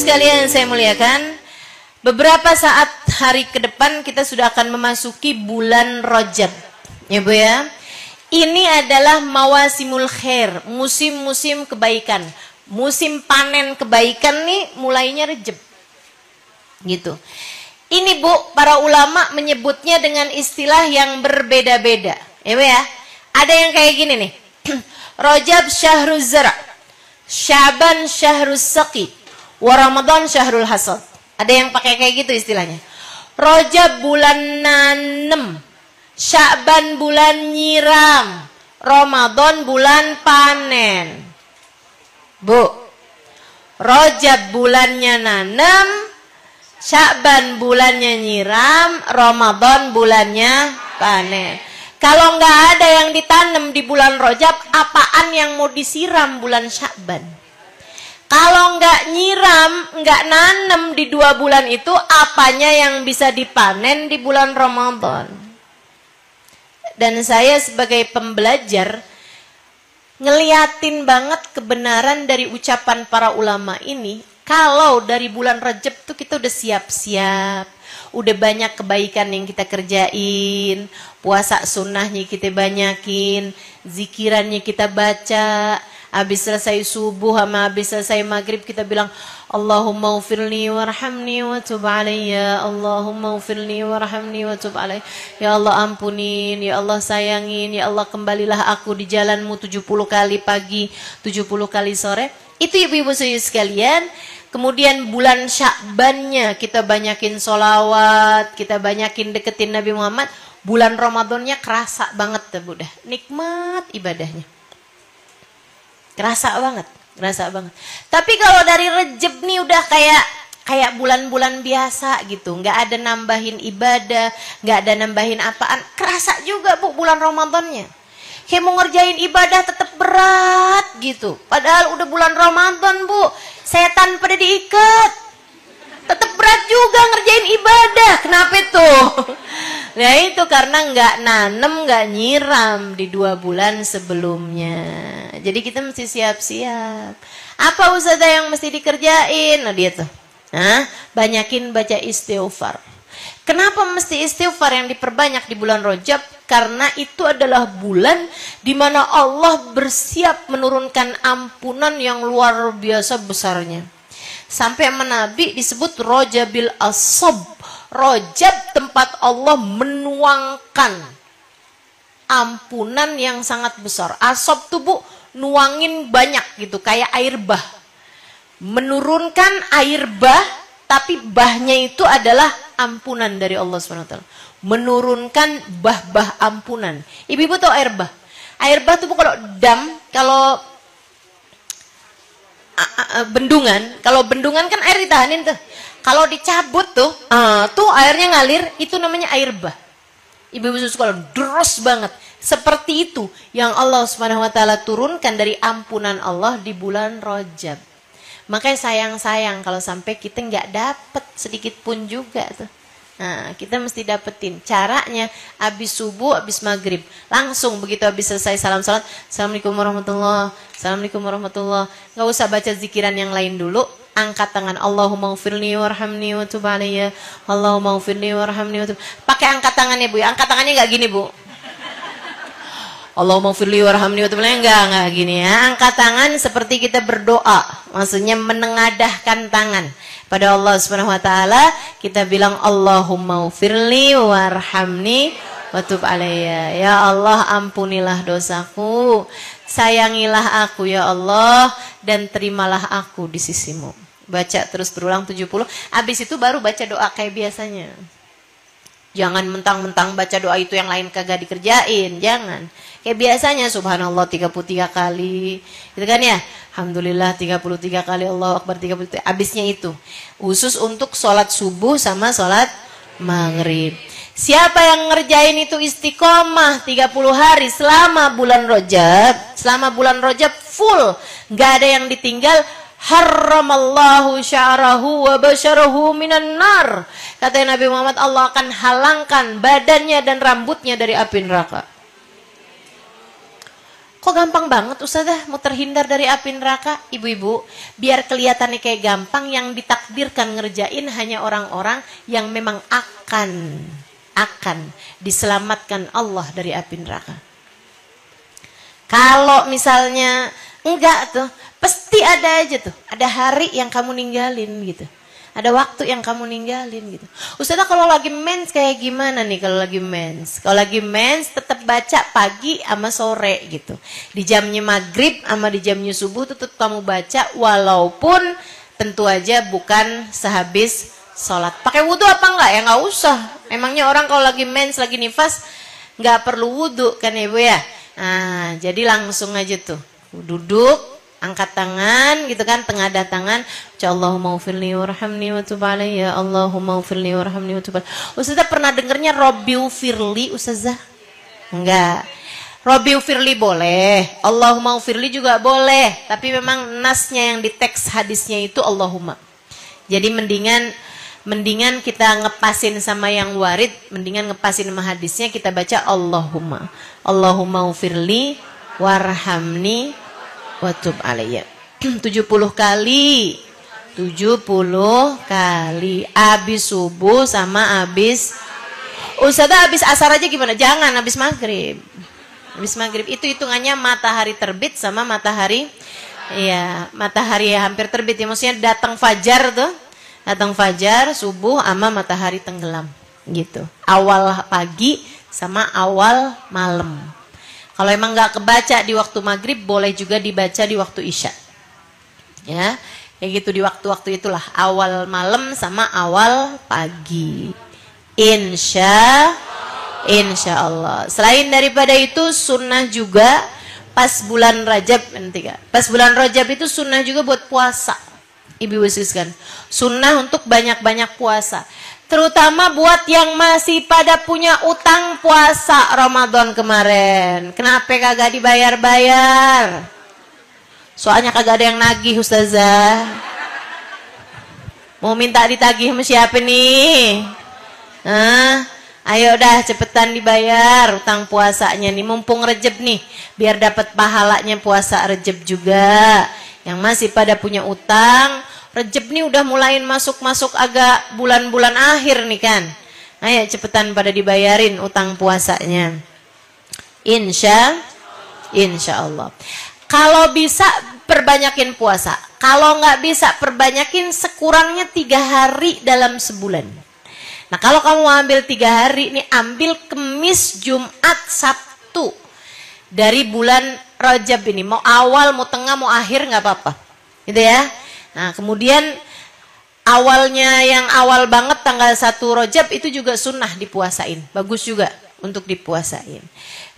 sekalian saya muliakan, beberapa saat hari ke depan kita sudah akan memasuki bulan Rajab. Ya Bu ya. Ini adalah mawasimul khair, musim-musim kebaikan. Musim panen kebaikan nih mulainya Rajab. Gitu. Ini Bu, para ulama menyebutnya dengan istilah yang berbeda-beda. Ya Bu ya. Ada yang kayak gini nih. Rajab syahruz zara', Syaban syahrus saqi, wa Ramadan syahrul hasad. Ada yang pakai kayak gitu istilahnya. Rajab bulan nanem, Syaban bulan nyiram, Ramadan bulan panen. Bu, Rajab bulannya nanem, Syaban bulannya nyiram, Ramadan bulannya panen. Kalau nggak ada yang ditanam di bulan Rajab, apaan yang mau disiram bulan Syaban? Kalau nggak nyiram, nggak nanem di 2 bulan itu, apanya yang bisa dipanen di bulan Ramadan? Dan saya sebagai pembelajar, ngeliatin banget kebenaran dari ucapan para ulama ini. Kalau dari bulan Rajab tuh kita udah siap-siap, udah banyak kebaikan yang kita kerjain, puasa sunnahnya kita banyakin, zikirannya kita baca, habis selesai subuh sama habis selesai maghrib kita bilang Allahumma ufirli warhamni wa tub alayya, Allahumma ufirli warhamni wa tub alayya. Ya Allah ampunin, ya Allah sayangin, ya Allah kembalilah aku di jalanmu 70 kali pagi, 70 kali sore. Itu ibu-ibu sekalian. Kemudian bulan Sya'bannya kita banyakin sholawat, kita banyakin deketin Nabi Muhammad. Bulan Ramadannya kerasa banget tuh udah nikmat ibadahnya. Kerasa banget, kerasa banget. Tapi kalau dari Rajab nih udah kayak bulan-bulan biasa gitu, nggak ada nambahin ibadah, nggak ada nambahin apaan. Kerasa juga Bu bulan Ramadannya. Kayak mau ngerjain ibadah tetap berat gitu. Padahal udah bulan Ramadan Bu, setan pada diikat. Tetap berat juga ngerjain ibadah. Kenapa itu? Nah itu karena nggak nanem, nggak nyiram di 2 bulan sebelumnya. Jadi kita mesti siap-siap. Apa Ustazah yang mesti dikerjain? Nah dia tuh. Nah, banyakin baca istighfar. Kenapa mesti istighfar yang diperbanyak di bulan Rajab? Karena itu adalah bulan di mana Allah bersiap menurunkan ampunan yang luar biasa besarnya. Sampai sama Nabi disebut Rajabil Asab. Rajab tempat Allah menuangkan ampunan yang sangat besar. Asab tuh Bu, nuangin banyak gitu, kayak air bah. Menurunkan air bah, tapi bahnya itu adalah ampunan dari Allah SWT. Menurunkan bah-bah ampunan. Ibu-ibu tahu air bah? Air bah tuh Bu kalau dam, kalau bendungan, kalau bendungan kan air ditahanin tuh. Kalau dicabut tuh, tuh airnya ngalir, itu namanya air bah. Ibu-ibu susu kalau deras banget. Seperti itu yang Allah SWT turunkan dari ampunan Allah di bulan Rajab. Makanya sayang-sayang kalau sampai kita nggak dapet sedikit pun juga tuh. Nah, kita mesti dapetin. Caranya habis subuh, habis maghrib, langsung begitu habis selesai salam salat, Assalamualaikum warahmatullah, Assalamualaikum warahmatullah. Nggak usah baca zikiran yang lain dulu. Angkat tangan, Allahumma ufirli warhamni wa tub alayya, Allahumma ufirli warhamni wa tub. Pakai angkat tangannya Bu, angkat tangannya nggak gini Bu. Allahumma ufirli warhamni wa tub alayya, nggak gini ya. Angkat tangan seperti kita berdoa, maksudnya menengadahkan tangan pada Allah Subhanahu wa taala. Kita bilang Allahumma ufirli warhamni wa tub alayya. Ya Allah ampunilah dosaku, sayangilah aku ya Allah, dan terimalah aku di sisimu. Baca terus berulang 70. Habis itu baru baca doa kayak biasanya. Jangan mentang-mentang baca doa itu yang lain kagak dikerjain. Jangan. Kayak biasanya subhanallah 33 kali. Gitu kan ya. Alhamdulillah 33 kali, Allahu Akbar 33. Habisnya itu. Khusus untuk sholat subuh sama sholat maghrib. Siapa yang ngerjain itu istiqomah 30 hari selama bulan Rajab. Selama bulan Rajab full. Nggak ada yang ditinggal. Harramallahu sya'rahu wa basyarahu minan nar. Kata Nabi Muhammad, Allah akan halangkan badannya dan rambutnya dari api neraka. Kok gampang banget Ustazah mau terhindar dari api neraka? Ibu-ibu, biar kelihatannya kayak gampang, yang ditakdirkan ngerjain hanya orang-orang yang memang akan diselamatkan Allah dari api neraka. Kalau misalnya enggak tuh, pasti ada aja tuh, ada hari yang kamu ninggalin gitu. Ada waktu yang kamu ninggalin gitu. Ustazah kalau lagi mens kayak gimana nih kalau lagi mens? Kalau lagi mens tetap baca pagi sama sore gitu. Di jamnya maghrib sama di jamnya subuh tetap kamu baca, walaupun tentu aja bukan sehabis sholat. Pakai wudhu apa enggak? Ya nggak usah. Emangnya orang kalau lagi mens, lagi nifas nggak perlu wudhu kan ya Bu ya? Nah, jadi langsung aja tuh duduk, angkat tangan gitu kan, tengadah tangan, Allahumma ufirli warhamni wa tub alayya, Allahumma ufirli warhamni wa tub alayya. Ustazah pernah dengernya Robbi ufirli Ustazah? Enggak. Robbi ufirli boleh, Allahumma ufirli juga boleh, tapi memang nasnya yang di teks hadisnya itu Allahumma. Jadi mendingan kita ngepasin sama yang warid, mendingan ngepasin sama hadisnya, kita baca Allahumma. Allahumma ufirli warhamni watub alayya. 70 kali. 70 kali. Abis subuh sama abis. Ustazah abis asar aja gimana? Jangan abis maghrib. Abis maghrib itu hitungannya matahari terbit sama matahari. Iya, matahari hampir terbit ya. Maksudnya datang fajar tuh. Datang fajar, subuh sama matahari tenggelam. Gitu. Awal pagi sama awal malam. Kalau emang nggak kebaca di waktu maghrib, boleh juga dibaca di waktu isya. Ya, kayak gitu di waktu-waktu itulah. Awal malam sama awal pagi. Insya Allah. Selain daripada itu, sunnah juga pas bulan Rajab. Pas bulan Rajab itu sunnah juga buat puasa. Ibu sekalian, sunnah untuk banyak-banyak puasa. Terutama buat yang masih pada punya utang puasa Ramadan kemarin. Kenapa kagak dibayar-bayar? Soalnya kagak ada yang nagih Ustazah. Mau minta ditagih sama siapa nih? Ayo dah cepetan dibayar utang puasanya nih. Mumpung Rejab nih, biar dapat pahalanya puasa Rejab juga. Yang masih pada punya utang, Rejab nih udah mulain masuk-masuk agak bulan-bulan akhir nih kan. Ayo cepetan pada dibayarin utang puasanya. Insya Allah. Kalau bisa perbanyakin puasa. Kalau nggak bisa perbanyakin sekurangnya 3 hari dalam sebulan. Nah kalau kamu ambil 3 hari nih, ambil Kemis, Jumat, Sabtu dari bulan Rajab ini. Mau awal, mau tengah, mau akhir nggak apa-apa. Gitu ya. Nah kemudian awalnya yang awal banget tanggal 1 Rajab itu juga sunnah dipuasain. Bagus juga untuk dipuasain.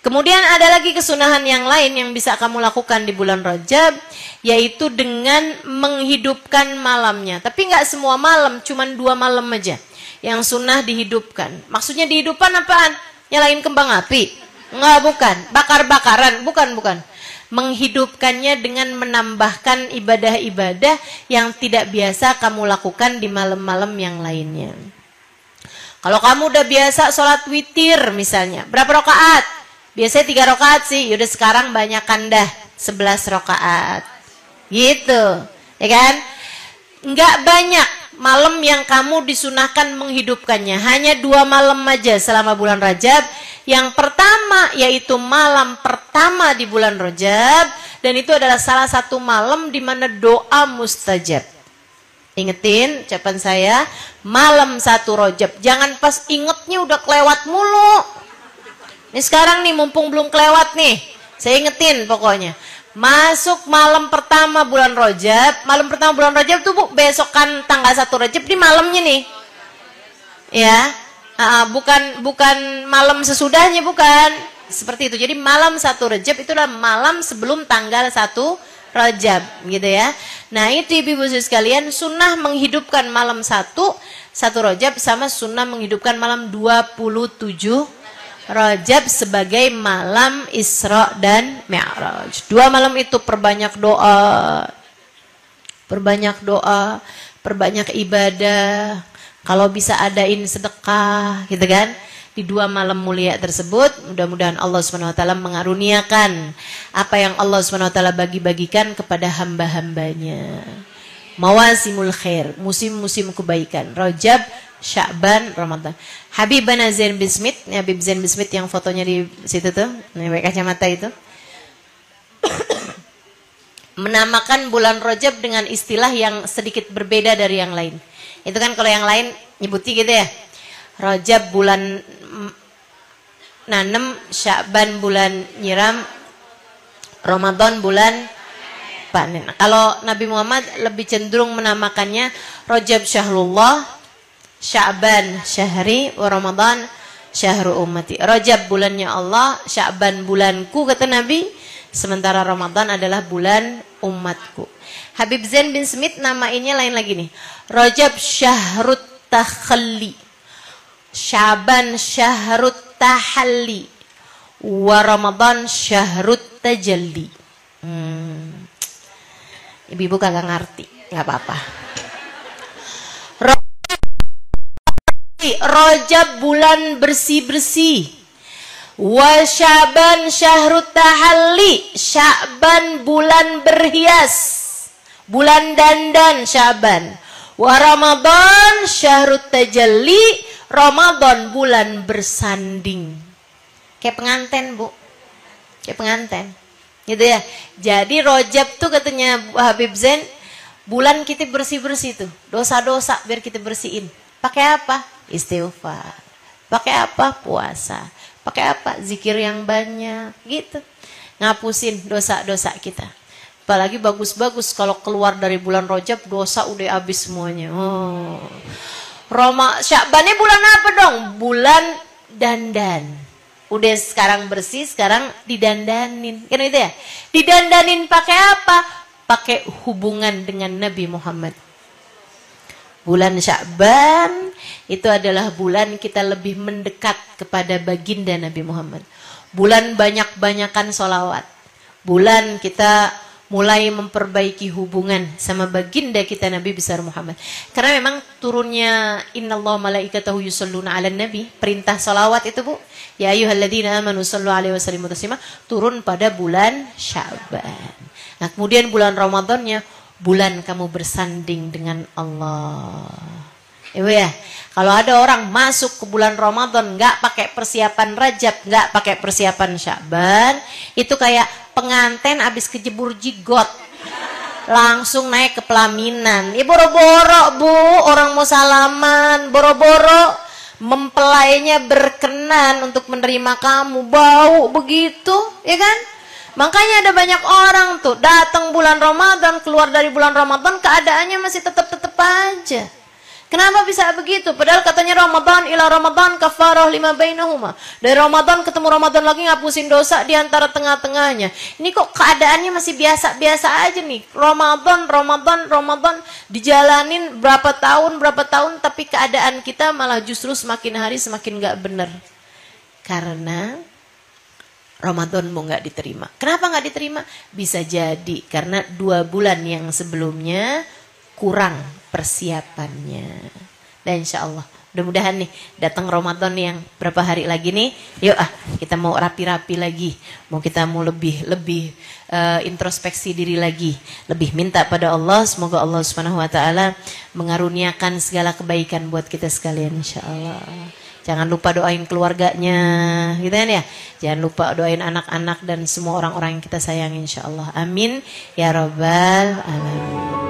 Kemudian ada lagi kesunahan yang lain yang bisa kamu lakukan di bulan Rajab, yaitu dengan menghidupkan malamnya. Tapi nggak semua malam, cuman 2 malam aja yang sunnah dihidupkan. Maksudnya dihidupkan apaan? Nyalain kembang api? Enggak, bukan. Bakar-bakaran? Bukan. Menghidupkannya dengan menambahkan ibadah-ibadah yang tidak biasa kamu lakukan di malam-malam yang lainnya. Kalau kamu udah biasa sholat witir misalnya, berapa rakaat? Biasanya 3 rakaat sih, yaudah sekarang banyakkan dah 11 rakaat. Gitu, ya kan? Enggak banyak malam yang kamu disunahkan menghidupkannya, hanya 2 malam aja selama bulan Rajab. Yang pertama yaitu malam pertama di bulan Rajab, dan itu adalah salah satu malam di mana doa mustajab. Ingetin ucapan saya, malam 1 Rajab. Jangan pas ingetnya udah kelewat mulu. Ini sekarang nih mumpung belum kelewat nih, saya ingetin pokoknya. Masuk malam pertama bulan Rajab. Malam pertama bulan Rajab tuh Bu, besokan tanggal 1 Rajab di malamnya nih. Ya. Bukan malam sesudahnya, bukan. Seperti itu. Jadi malam 1 Rajab itulah malam sebelum tanggal 1 Rajab, gitu ya. Nah, itu ibu-ibu sekalian, sunnah menghidupkan malam 1 Rajab sama sunnah menghidupkan malam 27 Rajab sebagai malam Isra dan Mi'raj. 2 malam itu perbanyak doa, perbanyak ibadah. Kalau bisa adain sedekah, gitu kan? di 2 malam mulia tersebut. Mudah-mudahan Allah SWT mengaruniakan apa yang Allah SWT bagi-bagikan kepada hamba-hambanya. Mawasimul khair, musim-musim kebaikan. Rajab, Sya'ban, Ramadan. Habibana Zain bin Smith, Habib Zain bin Smith yang fotonya di situ tuh, pakai kacamata itu. Menamakan bulan Rajab dengan istilah yang sedikit berbeda dari yang lain. Itu kan kalau yang lain nyebuti gitu ya. Rajab bulan nanem, Sya'ban bulan nyiram, Ramadan bulan panen. Kalau Nabi Muhammad lebih cenderung menamakannya Rajab syahrullah, Sya'ban syahri, wa Ramadan syahru ummati. Rajab bulannya Allah, Sya'ban bulanku kata Nabi. Sementara Ramadan adalah bulan umatku. Habib Zain bin Smith namainnya lain lagi nih. Rajab syahrut takhalli, Sya'ban syahrut tahalli, wa Ramadan syahrut tajalli. Ibu-ibu kagak ngerti, nggak apa-apa. Rajab bulan bersih-bersih. Wa Sya'ban syahrut tahalli, Sya'ban bulan berhias, bulan dandan Sya'ban. Wa Ramadan syahrut tajalli, Ramadan bulan bersanding. Kayak pengantin, Bu. Kayak pengantin. Gitu ya. Jadi Rajab tuh katanya Habib Zain, bulan kita bersih-bersih tuh. Dosa-dosa biar kita bersihin. Pakai apa? Istighfar. Pakai apa? Puasa. Pakai apa? Zikir yang banyak, gitu. Ngapusin dosa-dosa kita. Apalagi bagus-bagus kalau keluar dari bulan Rajab, dosa udah habis semuanya. Oh. Sya'bannya bulan apa dong? Bulan dandan. Udah sekarang bersih, sekarang didandanin. Kan itu ya? Didandanin pakai apa? Pakai hubungan dengan Nabi Muhammad. Bulan Sya'ban itu adalah bulan kita lebih mendekat kepada baginda Nabi Muhammad. Bulan banyak-banyakan sholawat. Bulan kita mulai memperbaiki hubungan sama baginda kita Nabi besar Muhammad. Karena memang turunnya innallaha malaikatahu yusholluna 'alan nabi, perintah sholawat itu Bu. Ya ayyuhalladzina amanu shollu 'alaihi wasallimu taslima, turun pada bulan Sya'ban. Nah, kemudian bulan Ramadannya bulan kamu bersanding dengan Allah. Ibu ya, kalau ada orang masuk ke bulan Ramadan nggak pakai persiapan Rajab, nggak pakai persiapan Sya'ban, itu kayak pengantin abis kejebur jigot, langsung naik ke pelaminan. Ya boro-boro Bu, orang mau salaman, boro-boro mempelainya berkenan untuk menerima kamu, bau begitu, ya kan? Makanya ada banyak orang tuh datang bulan Ramadan, keluar dari bulan Ramadan keadaannya masih tetap aja. Kenapa bisa begitu? Padahal katanya Ramadan ila Ramadan kafarah lima bainahuma. Dari Ramadan ketemu Ramadan lagi ngapusin dosa di antara tengah-tengahnya. Ini kok keadaannya masih biasa-biasa aja nih. Ramadan dijalanin berapa tahun tapi keadaan kita malah justru semakin hari semakin gak bener. Karena Ramadanmu nggak diterima. Kenapa nggak diterima? Bisa jadi karena 2 bulan yang sebelumnya kurang persiapannya. Dan insya Allah mudah-mudahan nih datang Ramadan yang berapa hari lagi nih. Yuk kita mau rapi-rapi lagi. Kita mau lebih introspeksi diri lagi. Lebih minta pada Allah. Semoga Allah Subhanahu Wa Taala mengaruniakan segala kebaikan buat kita sekalian insya Allah. Jangan lupa doain keluarganya, gitu kan ya. Jangan lupa doain anak-anak dan semua orang-orang yang kita sayang insya Allah. Amin ya rabbal alamin.